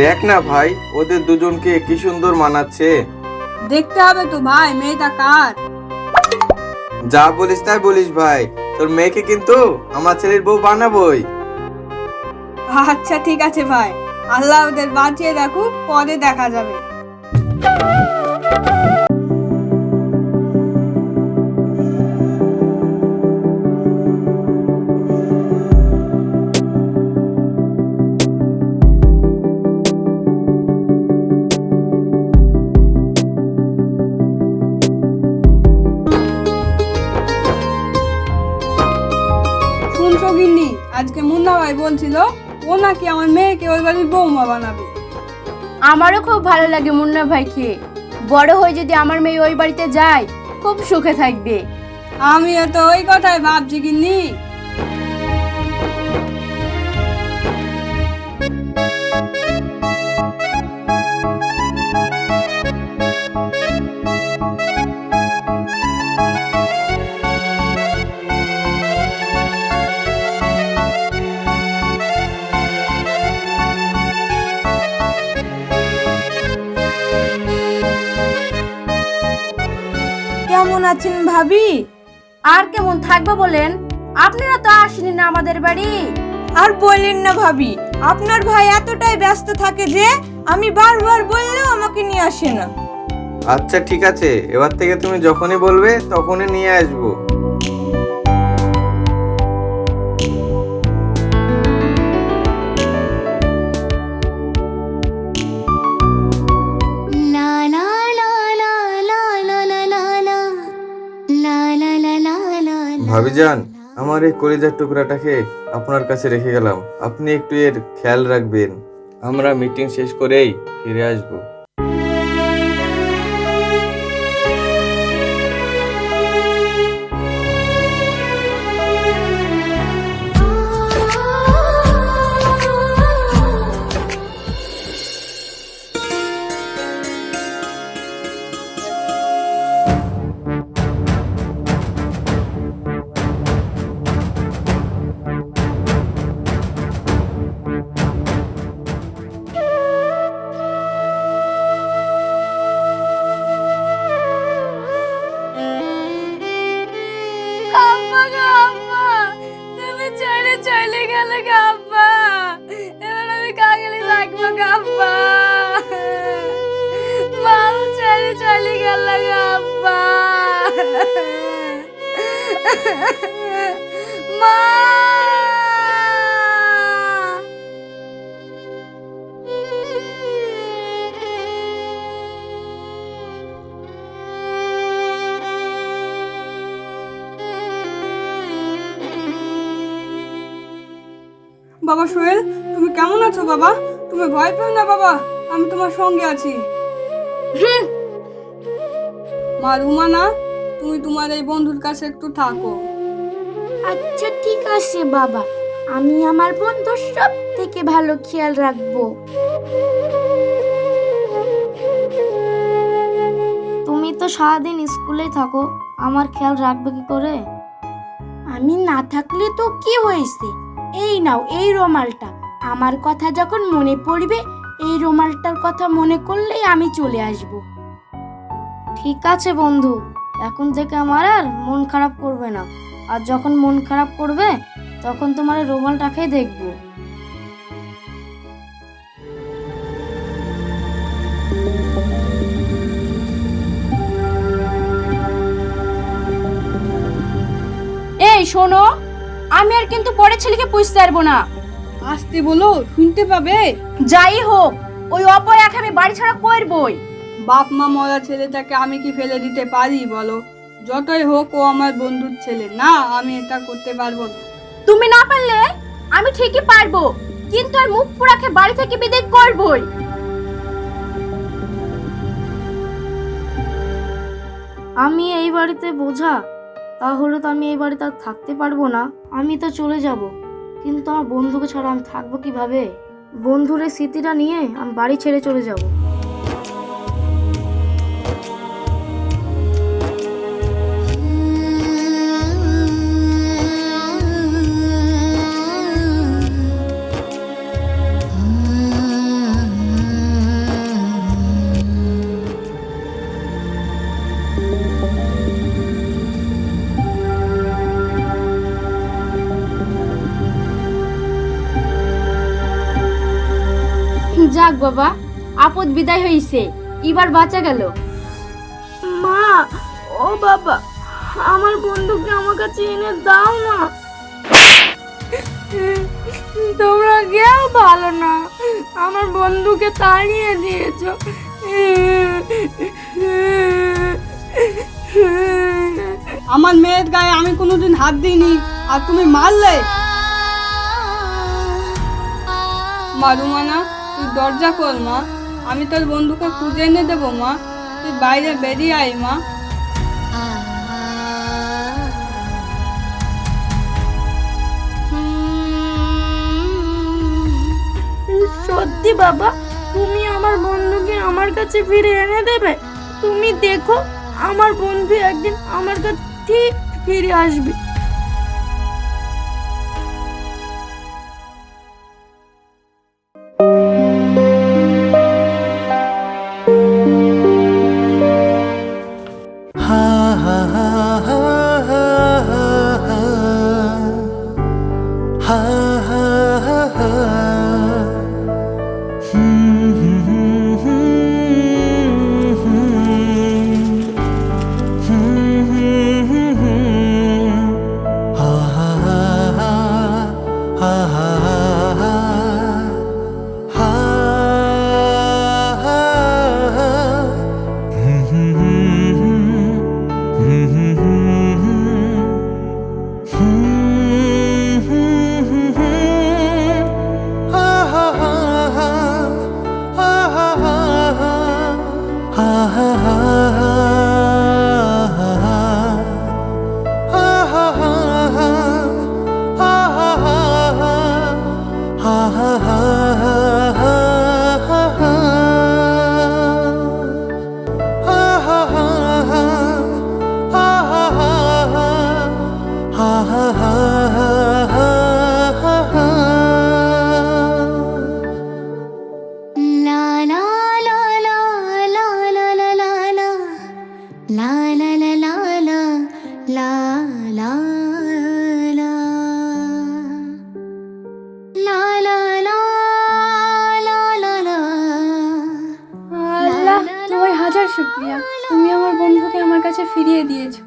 দেখ না ভাই, ওদের দুজনকে কি সুন্দর মানাচ্ছে। দেখতে হবে তো ভাই মেয়েটা কার। যা বলিস তাই বলিস ভাই, তোর মেয়েকে কিন্তু আমার ছেলের বউ বানাবোই। আচ্ছা ঠিক আছে ভাই, আল্লাহ ওদের বাঁচিয়ে রাখুক, পরে দেখা যাবে। শুনছো গিন্নি, আজকে মুন্না ভাই বলছিল ও নাকি আমার মেয়েকে ওই বাড়ির বৌমা বানাবে। আমারও খুব ভালো লাগে মুন্না ভাইকে। বড় হয়ে যদি আমার মেয়ে ওই বাড়িতে যায় খুব সুখে থাকবে। আমিও তো ওই কথাই ভাবছি গিন্নি। কেমন আছেন ভাবি? আর কেমন থাকবো বলেন, আপনারা তো আসেনি না আমাদের বাড়ি। আর বললেন না ভাবি, আপনার ভাই এতটাই ব্যস্ত থাকে যে আমি বারবার বললেও আমাকে নিয়ে আসে না। আচ্ছা ঠিক আছে, এবার থেকে তুমি যখনই বলবে তখনই নিয়ে আসবো। ভাবিজান, আমার এই কলিজার টুকরাটাকে আপনার কাছে রেখে গেলাম, আপনি একটু এর খেয়াল রাখবেন। আমরা মিটিং শেষ করেই ফিরে আসবো। আব্বা গো আব্বা, তুমি ছেড়ে চলে গেলে গো আব্বা। এবার আমি কাগেলি থাকবো গো আব্বা। মাও ছেড়ে চলে গেল গো আব্বা। মা বাবা সোহেল, তুমি কেমন আছো বাবা? তুমি ভয় পেও না বাবা, আমি তোমার সঙ্গে আছি। মা রুমানা, তুমি তোমার এই বন্ধুর কাছে একটু থাকো। আচ্ছা ঠিক আছে বাবা, আমি আমার বন্ধুর সব থেকে ভালো খেয়াল রাখবো। তুমি তো সারাদিন স্কুলেই থাকো, আমার খেয়াল রাখবে কি করে? আমি না থাকলে তো কি হয়েছে, এই নাও এই রুমালটা। আমার কথা যখন মনে পড়বে এই রুমালটার কথা মনে করলেই আমি চলে আসব। ঠিক আছে বন্ধু, এখন থেকে আমার আর মন খারাপ করবে না। আর যখন মন খারাপ করবে তখন তোমার এই রুমালটাকেই দেখবো। এই শোনো, আমি আর কিন্তু পরে ছেলেকে পুষতে পারবো না। আসতে বলো, শুনতে পাবে। যাই হোক, ওই অপয়াকে আমি বাড়ি ছাড়া করবই। বাপ মা মরা ছেলেটাকে আমি কি ফেলে দিতে পারি বলো? যতই হোক ও আমার বন্ধুর ছেলে না, আমি এটা করতে পারবো না। তুমি না পারলে আমি ঠিকই পারবো, কিন্তু আর মুখ পুরাকে বাড়ি থেকে বিদায় করবই। আমি এই বাড়িতে বোঝা, তাহলে তো আমি এই বাড়িতে আর থাকতে পারবো না। আমি তো চলে যাব, কিন্তু আমার বন্ধুকে ছাড়া আমি থাকবো কিভাবে? বন্ধুর এই স্মৃতিটা নিয়ে আমি বাড়ি ছেড়ে চলে যাব। যাক বাবা, আপদ বিদায় হইছে, এবার বাঁচা গেল। মা, ও বাবা, আমার বন্ধুকে আমার কাছে এনে দাও না। তোমরা কেউ ভালো না, আমার বন্ধুকে তাড়িয়ে দিয়েছো। আমার মেয়ের গায়ে আমি কোনোদিন হাত দিইনি, আর তুমি মারলে। মা রুমানা, তুই দরজা খোল মা, আমি তোর বন্ধুকে খুঁজে এনে দেবো মা, তুই বাইরে বেরিয়ে আয় মা। সত্যি বাবা, তুমি আমার বন্ধুকে আমার কাছে ফিরে এনে দেবে? তুমি দেখো, আমার বন্ধু একদিন আমার কাছে ঠিক ফিরে আসবে। আল্লাহ, তোমার হাজার শুকরিয়া, তুমি আমার বন্ধুকে আমার কাছে ফিরিয়ে দিয়েছো।